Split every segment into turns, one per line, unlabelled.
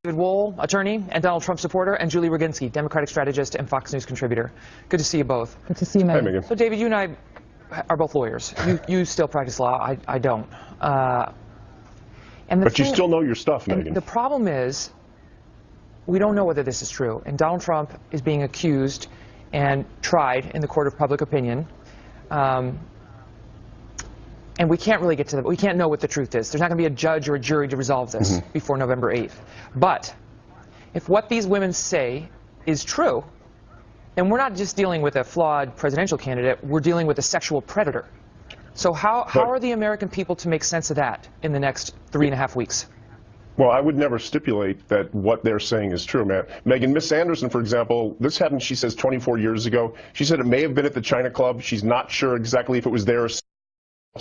David Wohl, attorney and Donald Trump supporter, and Julie Roginsky, Democratic strategist and Fox News contributor. Good to see you both.
Good to see you, Megyn.
Hey, Megyn.
So, David, you and I are both lawyers. You still practice law. I don't. But
you still know your stuff, Megyn.
The problem is, we don't know whether this is true. And Donald Trump is being accused and tried in the court of public opinion. And we can't really get to we can't know what the truth is. There's not going to be a judge or a jury to resolve this before November 8th. But if what these women say is true, then we're not just dealing with a flawed presidential candidate, we're dealing with a sexual predator. So how are the American people to make sense of that in the next 3.5 weeks?
Well, I would never stipulate that what they're saying is true, man. Megyn, Miss Anderson, for example, this happened, she says, 24 years ago. She said it may have been at the China Club. She's not sure exactly if it was there or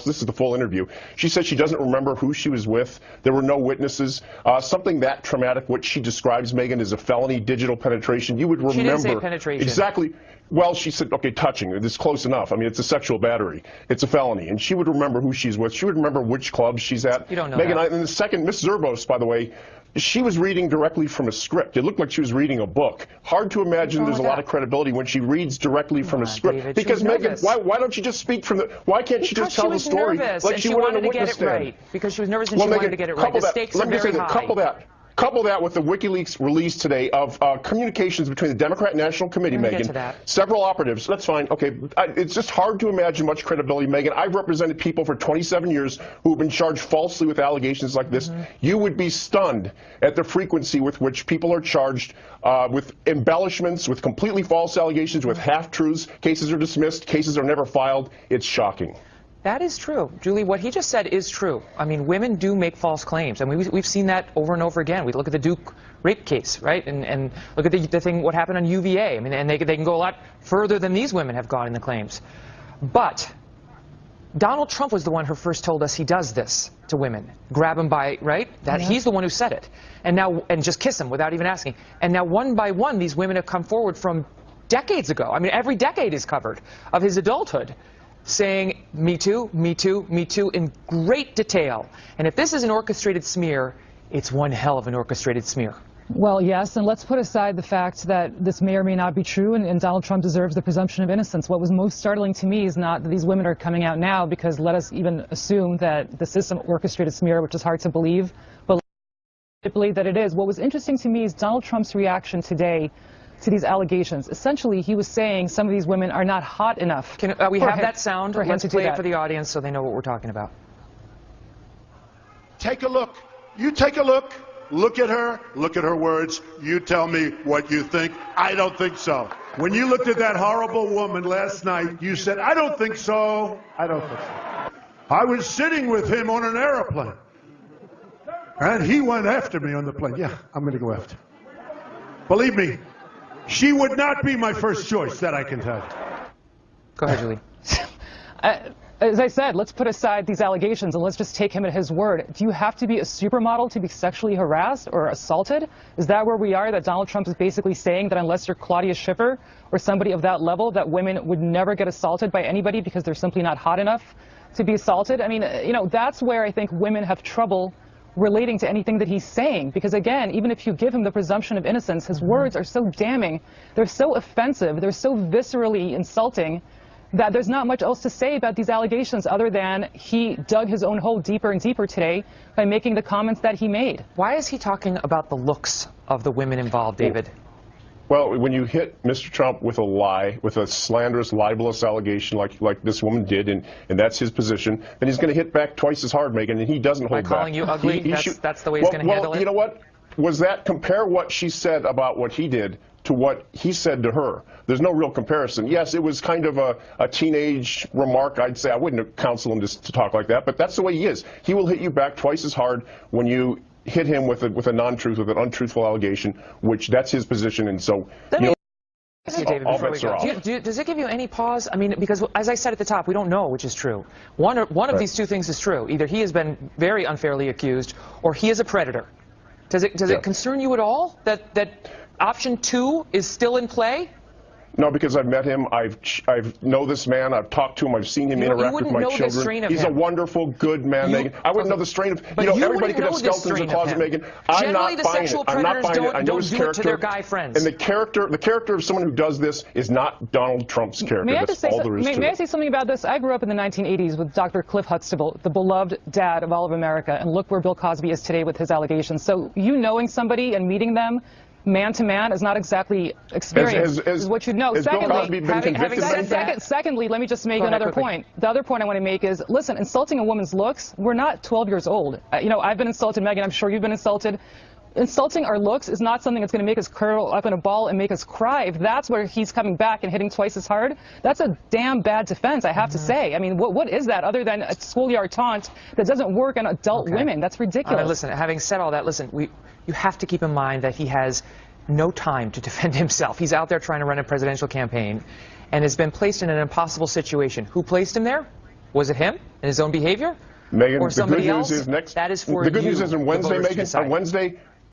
this is the full interview. She said she doesn't remember who she was with. There were no witnesses. Something that traumatic, what she describes, Megyn, is a felony digital penetration. You would remember.
She didn't say penetration.
Exactly. Well, she said, okay, touching. It's close enough. I mean, it's a sexual battery. It's a felony. And she would remember who she's with. She would remember which club she's at.
You don't know
Megyn,
that.
And the second, Miss Zerbos, by the way, she was reading directly from a script. It looked like she was reading a book. Hard to imagine there's a lot of credibility when she reads directly from a script.
David,
because, Megyn, why don't you just speak from the, why can't she just tell the story like she would on a witness stand?
Right. Because she was nervous and she wanted to get it right. The stakes are very high.
Couple that with the WikiLeaks release today of communications between the Democrat National Committee, Megyn, several operatives. That's fine. Okay, it's just hard to imagine much credibility, Megyn. I've represented people for 27 years who have been charged falsely with allegations like this. You would be stunned at the frequency with which people are charged with embellishments, with completely false allegations, with half-truths. Cases are dismissed. Cases are never filed. It's shocking.
That is true. Julie, what he just said is true. I mean, women do make false claims. I mean, we've seen that over and over again. We look at the Duke rape case, right? And look at the thing, what happened on UVA. I mean, and they can go a lot further than these women have gone in the claims. But Donald Trump was the one who first told us he does this to women. Grab them by, right? He's the one who said it. And just kiss them without even asking. And now one by one, these women have come forward from decades ago. I mean, every decade is covered of his adulthood, saying, me too, me too, me too, in great detail. And if this is an orchestrated smear, it's one hell of an orchestrated smear.
Well, yes, and let's put aside the fact that this may or may not be true, and Donald Trump deserves the presumption of innocence. What was most startling to me is not that these women are coming out now, because let us even assume that this is some orchestrated smear, which is hard to believe, but let's believe that it is. What was interesting to me is Donald Trump's reaction today to these allegations. Essentially, he was saying some of these women are not hot enough.
Can we have that sound? Let's play it for the audience so they know what we're talking about.
Take a look. You take a look. Look at her. Look at her words. You tell me what you think. I don't think so. When you looked at that horrible woman last night, you said, I don't think so. I don't think so. I was sitting with him on an airplane, and he went after me on the plane. Yeah, I'm going to go after. Believe me, she would not be my first choice, that I can tell you.
Go ahead, Julie.
As I said, let's put aside these allegations and let's just take him at his word. Do you have to be a supermodel to be sexually harassed or assaulted? Is that where we are, that Donald Trump is basically saying that unless you're Claudia Schiffer or somebody of that level, that women would never get assaulted by anybody because they're simply not hot enough to be assaulted? I mean, you know, that's where I think women have trouble relating to anything that he's saying, because again, even if you give him the presumption of innocence, his words are so damning, they're so offensive, they're so viscerally insulting, that there's not much else to say about these allegations other than he dug his own hole deeper and deeper today by making the comments that he made.
Why is he talking about the looks of the women involved, David?
Well, when you hit Mr. Trump with a lie, with a slanderous, libelous allegation like this woman did, and that's his position, then he's going to hit back twice as hard, Megyn, and he doesn't hold back.
By calling you ugly, that's the way he's going to handle it?
Well, you know what? Compare what she said about what he did to what he said to her. There's no real comparison. Yes, it was kind of a teenage remark. I'd say I wouldn't counsel him to talk like that, but that's the way he is. He will hit you back twice as hard when you hit him with a non-truth, with an untruthful allegation, which that's his position, and so all bets are off.
Does it give you any pause? I mean, because as I said at the top, we don't know which is true. One of these two things is true. Either he has been very unfairly accused, or he is a predator. Does it concern you at all that option 2 is still in play?
No, because I've met him. I know this man. I've talked to him. I've seen him interact with my children. He's a wonderful, good man, Megyn. I wouldn't know the strain of. You know, everybody could have skeletons in the closet, Megyn. I'm not buying it. I'm not buying it. I know his character.
To their guy friends.
And the character of someone who does this is not Donald Trump's character. That's all there is to it.
May I say something about this? I grew up in the 1980s with Dr. Cliff Huxtable, the beloved dad of all of America, and look where Bill Cosby is today with his allegations. So you knowing somebody and meeting them man to man is not exactly experience, is what you know. Secondly, secondly, let me just make another point. The other point I want to make is, listen, insulting a woman's looks, we're not 12 years old. You know, I've been insulted, Megyn, I'm sure you've been insulted. Insulting our looks is not something that's going to make us curl up in a ball and make us cry. If that's where he's coming back and hitting twice as hard, that's a damn bad defense, I have to say. I mean, what is that other than a schoolyard taunt that doesn't work on adult women? That's ridiculous.
Listen, having said all that, listen, you have to keep in mind that he has no time to defend himself. He's out there trying to run a presidential campaign and has been placed in an impossible situation. Who placed him there? Was it him and his own behavior?
Megyn,
or somebody
the good news
else?
is next.
That is for
the good
you,
news is on Wednesday, Megyn. On Wednesday,